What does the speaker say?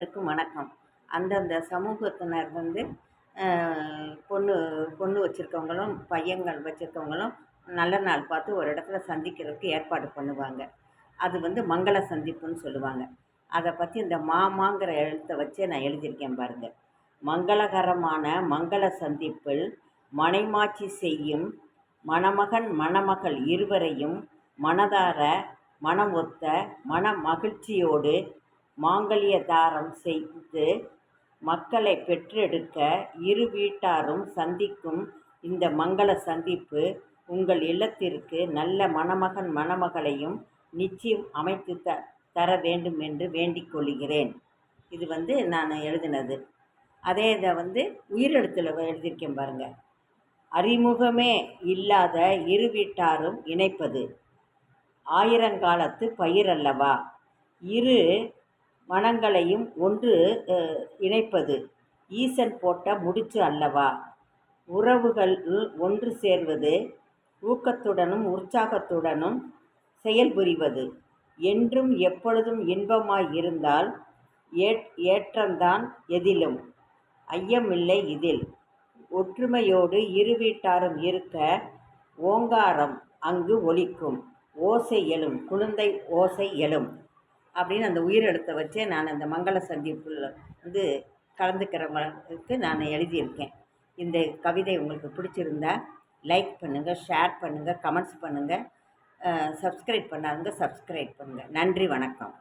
வணக்கம். அந்தந்த சமூகத்தினர் வந்து பொண்ணு பொண்ணு வச்சுருக்கவங்களும் பையன்கள் வச்சுருக்கவங்களும் நல்ல நாள் பார்த்து ஒரு இடத்துல சந்திக்கிறதுக்கு ஏற்பாடு பண்ணுவாங்க. அது வந்து மங்கள சந்திப்புன்னு சொல்லுவாங்க. அதை பற்றி இந்த மாமாங்கிற எழுத்தை வச்சே நான் எழுதியிருக்கேன் பாருங்க. மங்களகரமான மங்கள சந்திப்பில் மனைமாட்சி செய்யும் மணமகன் மணமகள் இருவரையும் மனதார மனம் ஒத்த மன மகிழ்ச்சியோடு மாங்கல்ய தாரம் செய்து மக்களை பெற்றெடுக்க இரு வீட்டாரும் சந்திக்கும் இந்த மங்கள சந்திப்பு உங்கள் இல்லத்திற்கு நல்ல மணமகன் மணமகளையும் நிச்சயம் அமைத்து தர வேண்டும் என்று வேண்டிக் கொள்கிறேன். இது வந்து நான் எழுதினது. அதே இதை வந்து உயிரெழுத்தில் எழுதியிருக்கேன் பாருங்கள். அறிமுகமே இல்லாத இரு வீட்டாரும் இணைப்பது ஆயிரங்காலத்து பயிர் அல்லவா. இரு மனங்களையும் ஒன்று இணைப்பது ஈசன் போட்ட முடிச்சு அல்லவா. உறவுகள் ஒன்று சேர்வது ஊக்கத்துடனும் உற்சாகத்துடனும் செயல்புரிவது என்றும் எப்பொழுதும் இன்பமாய் இருந்தால் ஏற்றம்தான் எதிலும் ஐயமில்லை இதில். ஒற்றுமையோடு இரு வீட்டாரும் இருக்க ஓங்காரம் அங்கு ஒலிக்கும் ஓசை எழும் குழந்தை ஓசை எழும் அப்படின்னு அந்த உயிரெழுத்தை வச்சே நான் அந்த மங்கள சந்திப்பில் வந்து கலந்துக்கிறவங்களுக்கு நான் எழுதியிருக்கேன். இந்த கவிதை உங்களுக்கு பிடிச்சிருந்தா லைக் பண்ணுங்கள், ஷேர் பண்ணுங்கள், கமெண்ட்ஸ் பண்ணுங்கள், சப்ஸ்கிரைப் பண்ணாதுங்க சப்ஸ்கிரைப் பண்ணுங்கள். நன்றி, வணக்கம்.